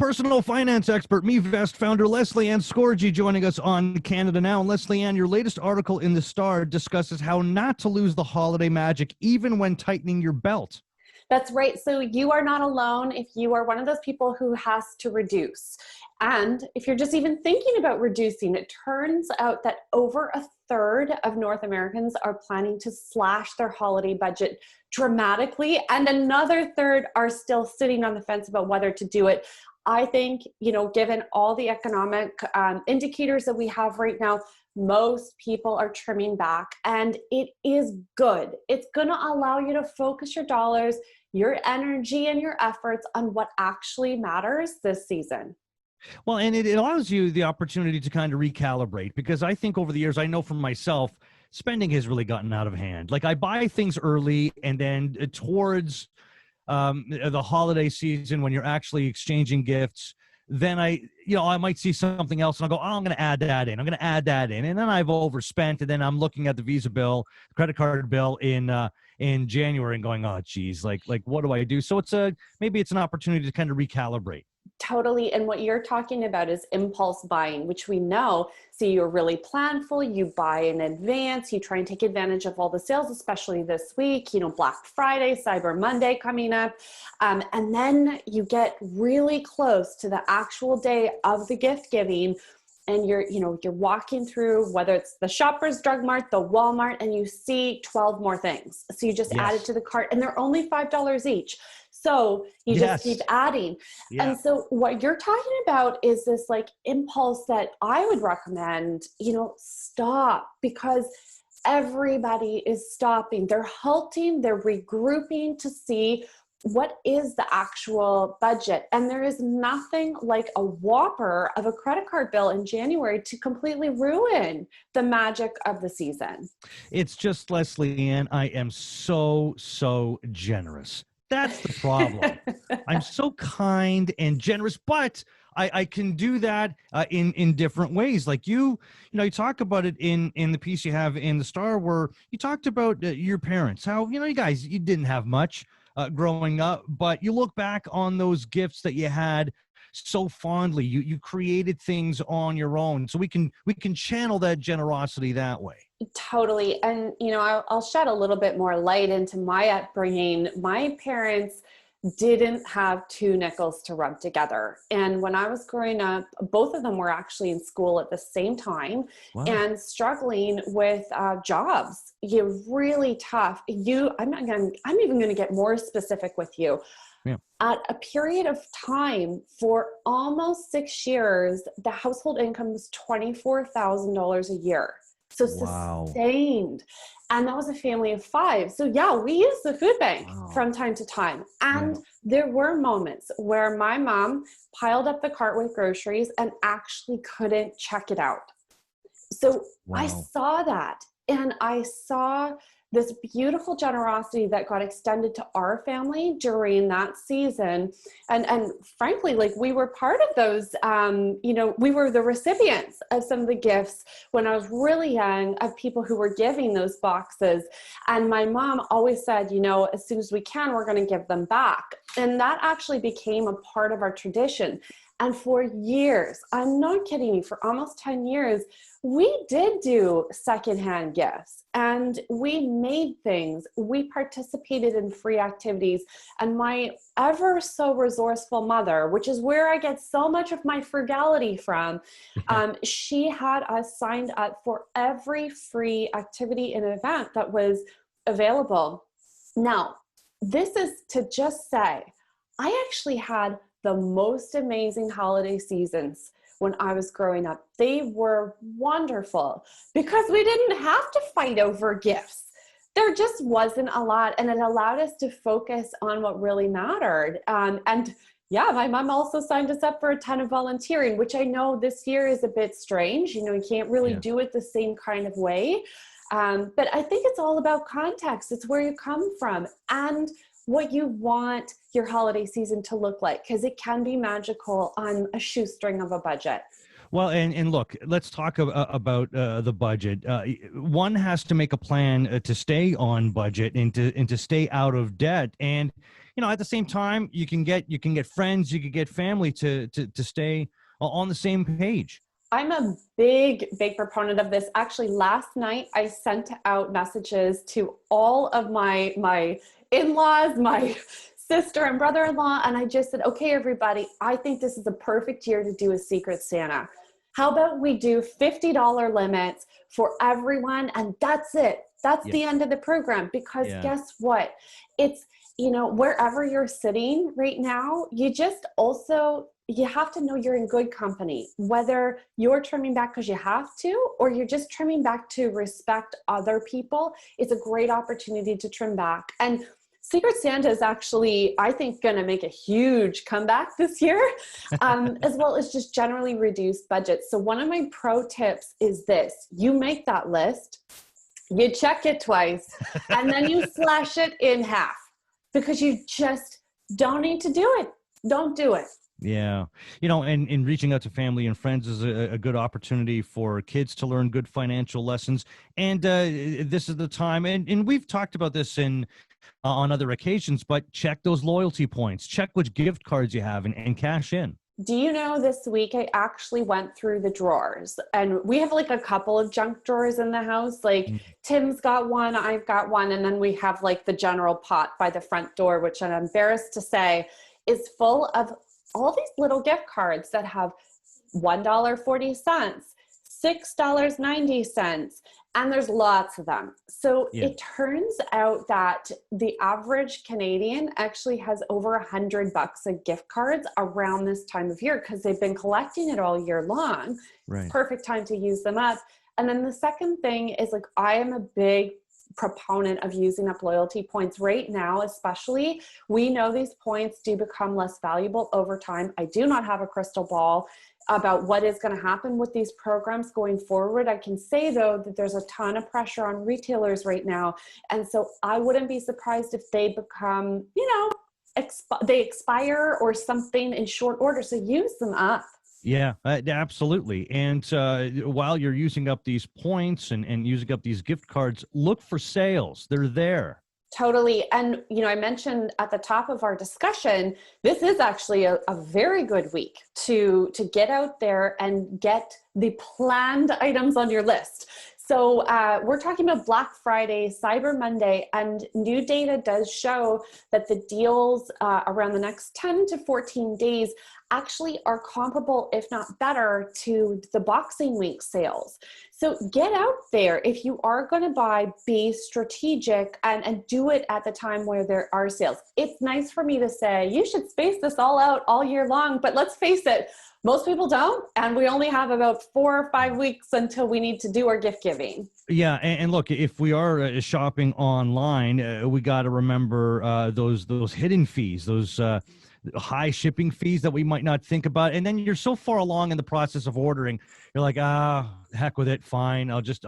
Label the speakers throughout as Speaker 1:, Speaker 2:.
Speaker 1: Personal finance expert, MeVest founder Lesley-Anne Scorgie joining us on Canada Now. And Lesley-Anne, your latest article in The Star discusses how not to lose the holiday magic even when tightening your belt.
Speaker 2: That's right. So you are not alone if you are one of those people who has to reduce. And if you're just even thinking about reducing, it turns out that over a third of North Americans are planning to slash their holiday budget dramatically, and another third are still sitting on the fence about whether to do it. I think, given all the economic indicators that we have right now, most people are trimming back, and it is good. It's going to allow you to focus your dollars, your energy, and your efforts on what actually matters this season.
Speaker 1: Well, and it allows you the opportunity to kind of recalibrate, because I think over the years, I know from myself, spending has really gotten out of hand. Like, I buy things early, and then towards the holiday season, when you're actually exchanging gifts, then I might see something else and I'll go, oh, I'm going to add that in. I'm going to add that in. And then I've overspent, and then I'm looking at the Visa bill, credit card bill in January and going, oh, geez, like what do I do? So maybe it's an opportunity to kind of recalibrate.
Speaker 2: Totally. And what you're talking about is impulse buying, which we know. So you're really planful, you buy in advance, you try and take advantage of all the sales, especially this week, Black Friday, Cyber Monday coming up. And then you get really close to the actual day of the gift giving, and you're walking through, whether it's the Shoppers Drug Mart, the Walmart, and you see 12 more things. So you just add it to the cart, and they're only $5 each. So you just keep adding. Yeah. And so what you're talking about is this impulse that I would recommend, stop, because everybody is stopping. They're halting, they're regrouping to see what is the actual budget. And there is nothing like a whopper of a credit card bill in January to completely ruin the magic of the season.
Speaker 1: It's just, Lesley-Anne, I am so generous. That's the problem. I'm so kind and generous, but I can do that in different ways. Like you talk about it in the piece you have in The Star, where you talked about your parents, how, you guys, you didn't have much growing up, but you look back on those gifts that you had so fondly. You created things on your own. So we can channel that generosity that way.
Speaker 2: Totally. And, I'll shed a little bit more light into my upbringing. My parents didn't have two nickels to rub together. And when I was growing up, both of them were actually in school at the same time. Wow. And struggling with jobs. Really tough. I'm even going to get more specific with you. Yeah. At a period of time for almost 6 years, the household income was $24,000 a year. So sustained. And that was a family of 5. So yeah, we used the food bank from time to time. And there were moments where my mom piled up the cart with groceries and actually couldn't check it out. So I saw that, and I saw this beautiful generosity that got extended to our family during that season. And frankly, we were part of those, we were the recipients of some of the gifts when I was really young, of people who were giving those boxes. And my mom always said, as soon as we can, we're going to give them back. And that actually became a part of our tradition. And for years, I'm not kidding you, for almost 10 years, we did do secondhand gifts, and we made things. We participated in free activities. And my ever so resourceful mother, which is where I get so much of my frugality from, she had us signed up for every free activity and event that was available. Now, this is to just say, I actually had the most amazing holiday seasons when I was growing up. They were wonderful because we didn't have to fight over gifts. There just wasn't a lot, and it allowed us to focus on what really mattered. And yeah, my mom also signed us up for a ton of volunteering, which I know this year is a bit strange. You can't really do it the same kind of way. But I think it's all about context. It's where you come from and what you want your holiday season to look like, because it can be magical on a shoestring of a budget.
Speaker 1: Well, and look, let's talk about the budget. One has to make a plan to stay on budget and to stay out of debt. And at the same time, you can get friends, you can get family to stay on the same page.
Speaker 2: I'm a big, big proponent of this. Actually, last night I sent out messages to all of my in-laws, my sister and brother-in-law, and I just said, okay, everybody, I think this is a perfect year to do a Secret Santa. How about we do $50 limits for everyone, and that's it. That's the end of the program, because guess what? It's, wherever you're sitting right now, you have to know you're in good company, whether you're trimming back because you have to, or you're just trimming back to respect other people. It's a great opportunity to trim back. And Secret Santa is actually, I think, going to make a huge comeback this year, as well as just generally reduced budgets. So one of my pro tips is this: you make that list, you check it twice, and then you slash it in half, because you just don't need to do it. Don't do it.
Speaker 1: Yeah. And reaching out to family and friends is a good opportunity for kids to learn good financial lessons. And this is the time. And we've talked about this on other occasions, but check those loyalty points, check which gift cards you have, and cash in.
Speaker 2: Do you know, this week I actually went through the drawers, and we have like a couple of junk drawers in the house. Like Tim's got one, I've got one, and then we have like the general pot by the front door, which I'm embarrassed to say is full of all these little gift cards that have $1.40, $6.90, and there's lots of them. So it turns out that the average Canadian actually has over $100 of gift cards around this time of year, because they've been collecting it all year long.
Speaker 1: Right.
Speaker 2: Perfect time to use them up. And then the second thing is, like, I am a big proponent of using up loyalty points right now. Especially, we know these points do become less valuable over time. I do not have a crystal ball about what is going to happen with these programs going forward. I can say, though, that there's a ton of pressure on retailers right now, and so I wouldn't be surprised if they become, they expire or something in short order. So use them up.
Speaker 1: Yeah, absolutely. And while you're using up these points and using up these gift cards, look for sales. They're there.
Speaker 2: Totally. And, I mentioned at the top of our discussion, this is actually a very good week to get out there and get the planned items on your list. So we're talking about Black Friday, Cyber Monday, and new data does show that the deals around the next 10 to 14 days actually are comparable, if not better, to the Boxing Week sales. So get out there. If you are going to buy, be strategic and do it at the time where there are sales. It's nice for me to say, you should space this all out all year long, but let's face it, most people don't, and we only have about 4 or 5 weeks until we need to do our gift giving.
Speaker 1: Yeah, and look, if we are shopping online, we got to remember those hidden fees, those high shipping fees that we might not think about. And then you're so far along in the process of ordering, you're like, heck with it, fine. I'll just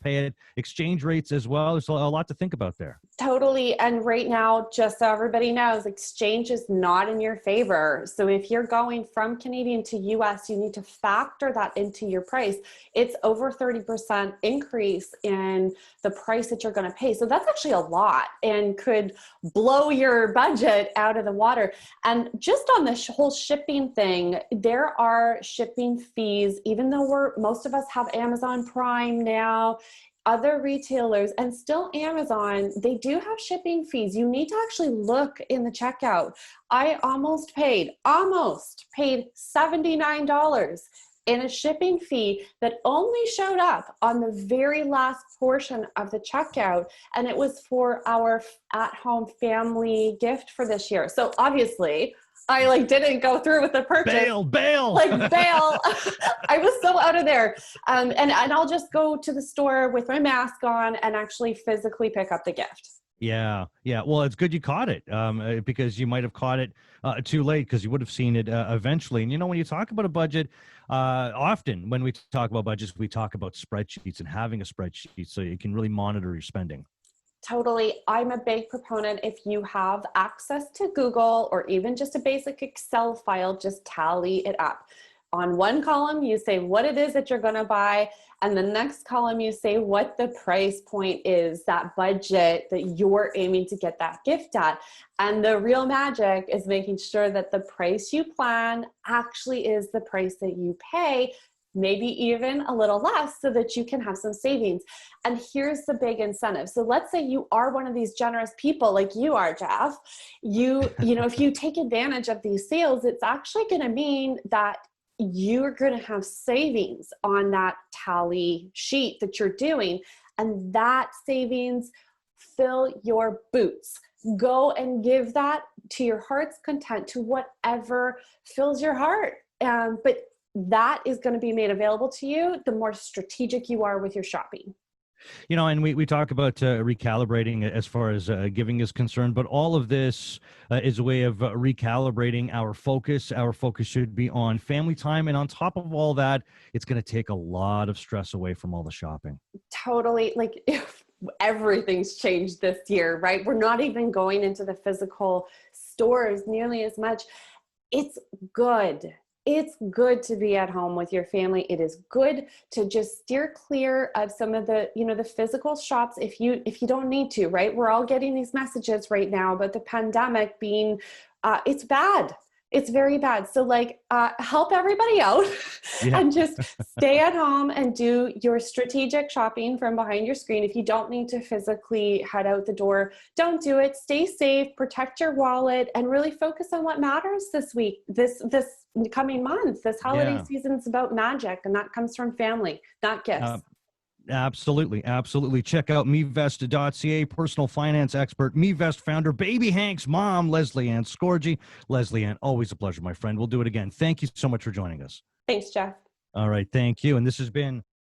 Speaker 1: pay it. Exchange rates as well. There's a lot to think about there.
Speaker 2: Totally. And right now, just so everybody knows, exchange is not in your favor. So if you're going from Canadian to US, you need to factor that into your price. It's over 30% increase in the price that you're going to pay. So that's actually a lot and could blow your budget out of the water. And just on the whole shipping thing, there are shipping fees, even though most of us have Amazon Prime now, other retailers, and still Amazon, they do have shipping fees. You need to actually look in the checkout. I almost paid $79 in a shipping fee that only showed up on the very last portion of the checkout, and it was for our at-home family gift for this year. So obviously, I didn't go through with the purchase.
Speaker 1: Bail.
Speaker 2: Bail. I was so out of there. And I'll just go to the store with my mask on and actually physically pick up the gift.
Speaker 1: Yeah. Well, it's good you caught it because you might have caught it too late, because you would have seen it eventually. And, when you talk about a budget, often when we talk about budgets, we talk about spreadsheets and having a spreadsheet so you can really monitor your spending.
Speaker 2: Totally. I'm a big proponent. If you have access to Google or even just a basic Excel file, just tally it up. on one column, you say what it is that you're going to buy. And the next column, you say what the price point is, that budget that you're aiming to get that gift at. And the real magic is making sure that the price you plan actually is the price that you pay, maybe even a little less, so that you can have some savings. And here's the big incentive. So let's say you are one of these generous people like you are, Jeff. You know, if you take advantage of these sales, it's actually going to mean that you're going to have savings on that tally sheet that you're doing. And that savings, fill your boots. Go and give that to your heart's content, to whatever fills your heart. But that is going to be made available to you the more strategic you are with your shopping.
Speaker 1: You know, and we talk about recalibrating as far as giving is concerned, but all of this is a way of recalibrating our focus. Our focus should be on family time. And on top of all that, it's going to take a lot of stress away from all the shopping.
Speaker 2: Totally. Like everything's changed this year, right? We're not even going into the physical stores nearly as much. It's good. It's good to be at home with your family. It is good to just steer clear of some of the, you know, the physical shops if you don't need to, right? We're all getting these messages right now about the pandemic being, it's bad. It's very bad. So like, help everybody out and just stay at home and do your strategic shopping from behind your screen. If you don't need to physically head out the door, don't do it. Stay safe, protect your wallet, and really focus on what matters this week, this coming month. This holiday season is about magic, and that comes from family, not gifts.
Speaker 1: Absolutely. Absolutely. Check out MeVest.ca, personal finance expert, MeVest founder, Baby Hank's mom, Lesley-Anne Scorgie. Lesley-Anne, always a pleasure, my friend. We'll do it again. Thank you so much for joining us.
Speaker 2: Thanks, Jeff.
Speaker 1: All right. Thank you. And this has been